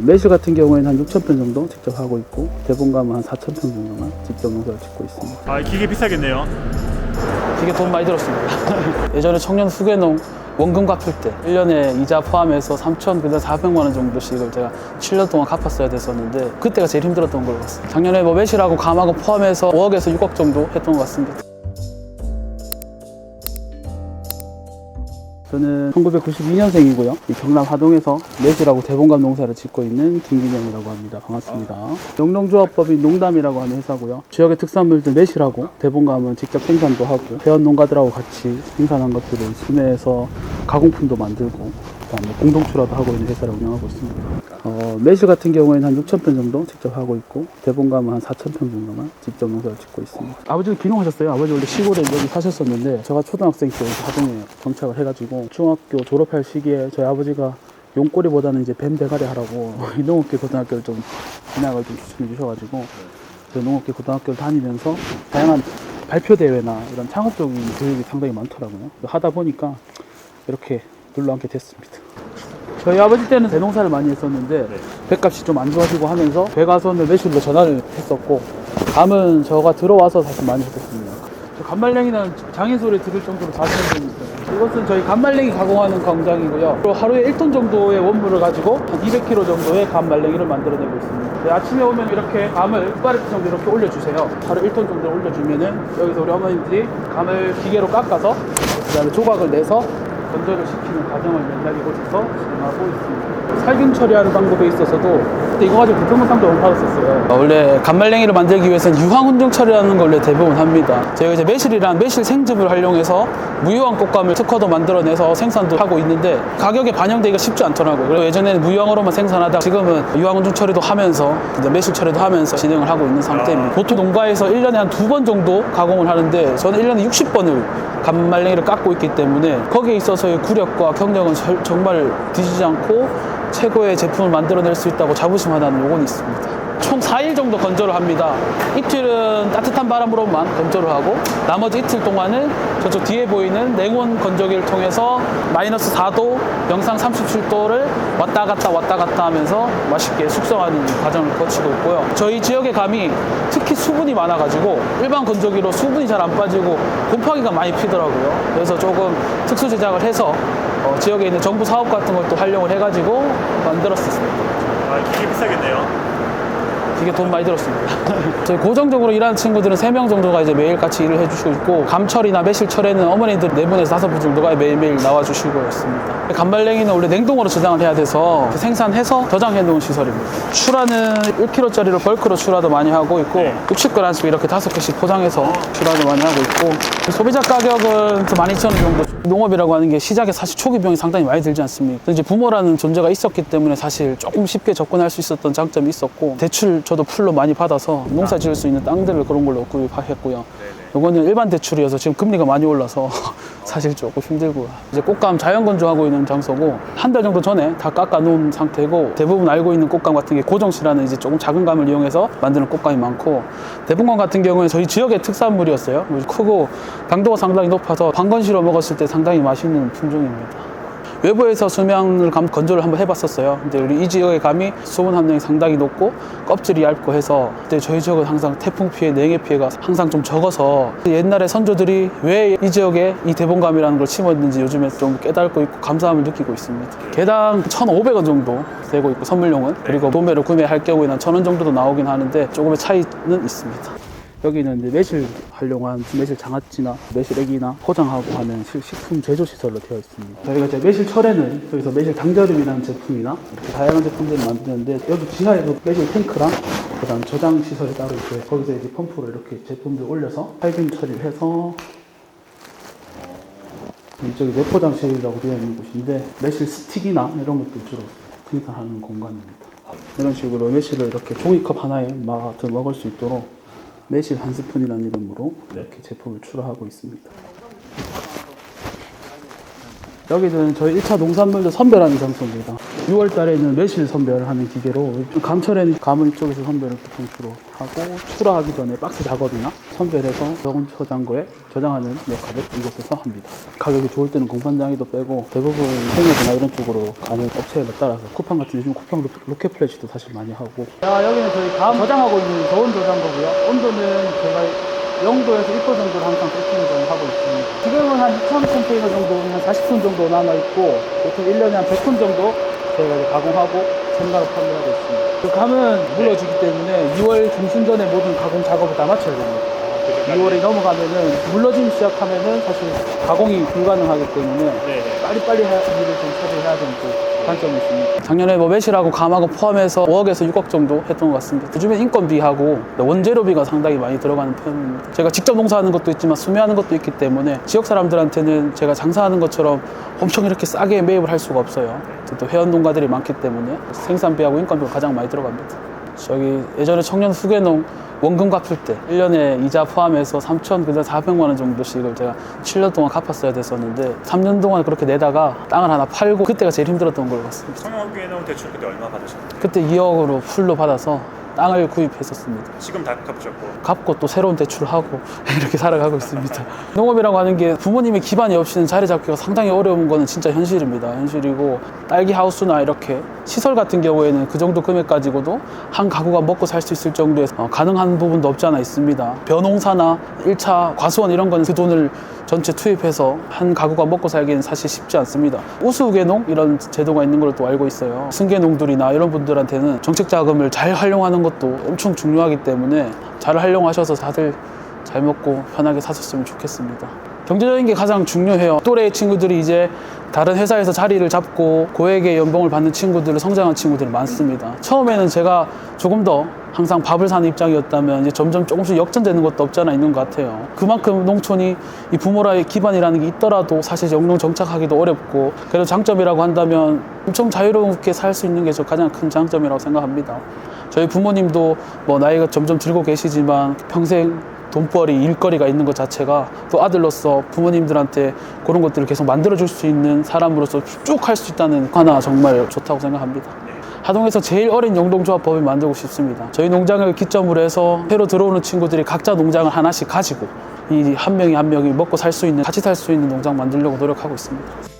매실 같은 경우에는 한 6,000평 정도 직접 하고 있고, 대본감은 한 4,000평 정도만 직접 농사를 짓고 있습니다. 아, 기계 비싸겠네요. 기계 돈 많이 들었습니다. 예전에 청년 후계농 원금 갚을 때 1년에 이자 포함해서 3,400만 원 정도씩을 제가 7년 동안 갚았어야 됐었는데, 그때가 제일 힘들었던 것 같습니다. 작년에 뭐 매실하고 감하고 포함해서 5억에서 6억 정도 했던 것 같습니다. 저는 1992년생이고요. 경남 하동에서 매실하고 대본감 농사를 짓고 있는 김기명이라고 합니다. 반갑습니다. 영농조합법인 농담이라고 하는 회사고요. 지역의 특산물들 매실하고 대본감은 직접 생산도 하고, 회원 농가들하고 같이 생산한 것들을 수매해서 가공품도 만들고, 그다음에 공동출하도 하고 있는 회사를 운영하고 있습니다. 매실 같은 경우에는 한 6,000평 정도 직접 하고 있고, 대본감은 한 4,000평 정도만 직접 농사를 짓고 있습니다. 아버지는 귀농하셨어요. 아버지 원래 시골에 여기 사셨었는데, 제가 초등학생 때 하동에 정착을 해가지고 중학교 졸업할 시기에 저희 아버지가 용꼬리보다는 이제 뱀 대가리 하라고 농업계 고등학교를 좀 진학을 좀 추천해 주셔가지고, 농업계 고등학교를 다니면서 다양한 발표 대회나 이런 창업적인 교육이 상당히 많더라고요. 하다 보니까 이렇게 눌러앉게 됐습니다. 저희 아버지 때는 대농사를 많이 했었는데 배값이 좀 안 좋아지고 하면서 배가선을 매실로 전환을 했었고, 감은 저가 들어와서 사실 많이 했었습니다. 감말랭이는 장인 소리 들을 정도로 자신이 있어요. 이것은 저희 감말랭이 가공하는 공장이고요. 하루에 1톤 정도의 원물을 가지고 한 200kg 정도의 감말랭이를 만들어내고 있습니다. 아침에 오면 이렇게 감을 숟가락 정도 이렇게 올려주세요. 하루 1톤 정도 올려주면은 여기서 우리 어머님들이 감을 기계로 깎아서 그다음에 조각을 내서 건조를 시키는 과정을 맨날 이곳에서 진행하고 있습니다. 살균 처리하는 방법에 있어서도 이거 가지고 국정원상도 너무 받았었어요. 원래 감말랭이를 만들기 위해서는 유황훈증 처리라는 걸 원래 대부분 합니다. 저희가 이제 매실이란 매실 생즙을 활용해서 무유황 꽃감을 특허도 만들어내서 생산도 하고 있는데, 가격에 반영되기가 쉽지 않더라고요. 그래서 예전에는 무유황으로만 생산하다 지금은 유황훈증 처리도 하면서 이제 매실 처리도 하면서 진행을 하고 있는 상태입니다. 보통 농가에서 1년에 한 2번 정도 가공을 하는데, 저는 1년에 60번을 감말랭이를 깎고 있기 때문에 거기에 있어서의 구력과 경력은 정말 뒤지지 않고 최고의 제품을 만들어낼 수 있다고 자부심 하나는 요건 있습니다. 총 4일 정도 건조를 합니다. 이틀은 따뜻한 바람으로만 건조를 하고, 나머지 이틀 동안은 저쪽 뒤에 보이는 냉온 건조기를 통해서 마이너스 4도, 영상 37도를 왔다 갔다 하면서 맛있게 숙성하는 과정을 거치고 있고요. 저희 지역의 감이 특히 수분이 많아가지고 일반 건조기로 수분이 잘 안 빠지고 곰팡이가 많이 피더라고요. 그래서 조금 특수 제작을 해서 지역에 있는 정부 사업 같은 것도 활용을 해가지고 만들었습니다. 아, 기계 비싸겠네요. 이게 돈 많이 들었습니다. 저희 고정적으로 일하는 친구들은 3명 정도가 이제 매일 같이 일을 해주시고 있고, 감철이나 매실철에는 어머니들 4분에서 5분 정도가 매일매일 나와주시고 있습니다. 감말랭이는 원래 냉동으로 저장을 해야 돼서 생산해서 저장해 놓은 시설입니다. 출하는 1kg짜리로 벌크로 출하도 많이 하고 있고, 60g씩 이렇게 5개씩 포장해서 출하도 많이 하고 있고, 소비자 가격은 12,000원 정도. 농업이라고 하는 게 시작에 사실 초기 비용이 상당히 많이 들지 않습니까? 이제 부모라는 존재가 있었기 때문에 사실 조금 쉽게 접근할 수 있었던 장점이 있었고, 대출 저도 풀로 많이 받아서 농사 지을 수 있는 땅들을 그런 걸로 구입했고요. 이거는 일반 대출이어서 지금 금리가 많이 올라서 사실 조금 힘들고요. 이제 꽃감 자연 건조하고 있는 장소고, 한 달 정도 전에 다 깎아 놓은 상태고, 대부분 알고 있는 꽃감 같은 게 고정씨라는 이제 조금 작은 감을 이용해서 만드는 꽃감이 많고, 대분감 같은 경우는 저희 지역의 특산물이었어요. 크고 당도가 상당히 높아서 방건시로 먹었을 때 상당히 맛있는 품종입니다. 외부에서 수명을 건조를 한번 해봤었어요. 근데 우리 이 지역의 감이 수분 함량이 상당히 높고 껍질이 얇고 해서, 그때 저희 지역은 항상 태풍 피해, 냉해 피해가 항상 좀 적어서 옛날에 선조들이 왜 이 지역에 이 대본감이라는 걸 심었는지 요즘에 좀 깨닫고 있고 감사함을 느끼고 있습니다. 개당 1,500원 정도 되고 있고, 선물용은. 그리고 도매로 구매할 경우에는 1,000원 정도도 나오긴 하는데 조금의 차이는 있습니다. 여기는 이제 매실 활용한 매실 장아찌나 매실액이나 포장하고 하는 식품 제조 시설로 되어 있습니다. 저희가 이제 매실철에는 여기서 매실 당절음이라는 제품이나 이렇게 다양한 제품들을 만드는데, 여기 지하에도 매실 탱크랑 그다음 저장 시설이 따로 있고요. 거기서 이제 펌프로 이렇게 제품들 올려서 살균 처리를 해서, 이쪽이 내포장실이라고 되어 있는 곳인데 매실 스틱이나 이런 것들 주로 생산하는 공간입니다. 이런 식으로 매실을 이렇게 종이컵 하나에 말아서 먹을 수 있도록 매실 한 스푼이라는 이름으로 이렇게 제품을 출하하고 있습니다. 여기는 저희 1차 농산물들 선별하는 장소입니다. 6월 달에는 매실 선별하는 기계로, 감철에는 감을 이쪽에서 선별을 보통 주로 하고, 출하하기 전에 박스 작업이나 선별해서 저온 저장고에 저장하는 역할을 이곳에서 합니다. 가격이 좋을 때는 공판장에도 빼고, 대부분 생협이나 이런 쪽으로 가는 업체에 따라서 쿠팡 같은 요즘 쿠팡 로켓플래시도 사실 많이 하고. 자, 여기는 저희 감 저장하고 있는 저온 저장고고요. 온도는 제가 0도에서 1도 정도를 항상 세팅을 하고 있습니다. 지금은 한 2,000 컨테이너 정도, 한 40톤 정도 남아있고, 보통 1년에 한 100톤 정도 저희가 이제 가공하고 생가로 판매하고 있습니다. 그 감은 물러지기 때문에 2월 중순 전에 모든 가공 작업을 다 마쳐야 됩니다. 2월이 넘어가면은 물러짐 시작하면은 사실 가공이 불가능하기 때문에 빨리빨리 일을 좀 처리해야 되는 또 단점이 있습니다. 작년에 뭐 매실하고 감하고 포함해서 5억에서 6억 정도 했던 것 같습니다. 요즘에 인건비하고 원재료비가 상당히 많이 들어가는 편입니다. 제가 직접 농사하는 것도 있지만 수매하는 것도 있기 때문에 지역 사람들한테는 제가 장사하는 것처럼 엄청 이렇게 싸게 매입을 할 수가 없어요. 또 회원 농가들이 많기 때문에 생산비하고 인건비가 가장 많이 들어갑니다. 저기 예전에 청년 후계농 원금 갚을 때 1년에 이자 포함해서 3,400만 원 정도씩을 제가 7년 동안 갚았어야 됐었는데 3년 동안 그렇게 내다가 땅을 하나 팔고 그때가 제일 힘들었던 것 같습니다. 청년후계농 대출 그때 얼마 받으셨나요? 그때 2억으로 풀로 받아서 땅을 구입했었습니다. 지금 다 갚으셨고. 갚고 또 새로운 대출을 하고 이렇게 살아가고 있습니다. 농업이라고 하는 게 부모님의 기반이 없이는 자리 잡기가 상당히 어려운 거는 진짜 현실입니다. 현실이고 딸기 하우스나 이렇게 시설 같은 경우에는 그 정도 금액 가지고도 한 가구가 먹고 살 수 있을 정도의 가능한 부분도 없지 않아 있습니다. 벼농사나 1차 과수원 이런 거는 그 돈을 전체 투입해서 한 가구가 먹고 살기는 사실 쉽지 않습니다. 우수계농 이런 제도가 있는 걸 또 알고 있어요. 승계농들이나 이런 분들한테는 정책 자금을 잘 활용하는 것도 엄청 중요하기 때문에 잘 활용하셔서 다들 잘 먹고 편하게 사셨으면 좋겠습니다. 경제적인 게 가장 중요해요. 또래의 친구들이 이제 다른 회사에서 자리를 잡고 고액의 연봉을 받는 친구들을 성장한 친구들이 많습니다. 처음에는 제가 조금 더 항상 밥을 사는 입장이었다면 이제 점점 조금씩 역전되는 것도 없지 않아 있는 것 같아요. 그만큼 농촌이 이 부모라의 기반이라는 게 있더라도 사실 영농 정착하기도 어렵고, 그래도 장점이라고 한다면 엄청 자유롭게 살 수 있는 게 저 가장 큰 장점이라고 생각합니다. 저희 부모님도 뭐 나이가 점점 들고 계시지만 평생 돈벌이, 일거리가 있는 것 자체가 또 아들로서 부모님들한테 그런 것들을 계속 만들어줄 수 있는 사람으로서 쭉 할 수 있다는 하나 정말 좋다고 생각합니다. 하동에서 제일 어린 영농조합법을 만들고 싶습니다. 저희 농장을 기점으로 해서 새로 들어오는 친구들이 각자 농장을 하나씩 가지고 이 한 명이 한 명이 먹고 살 수 있는, 같이 살 수 있는 농장 만들려고 노력하고 있습니다.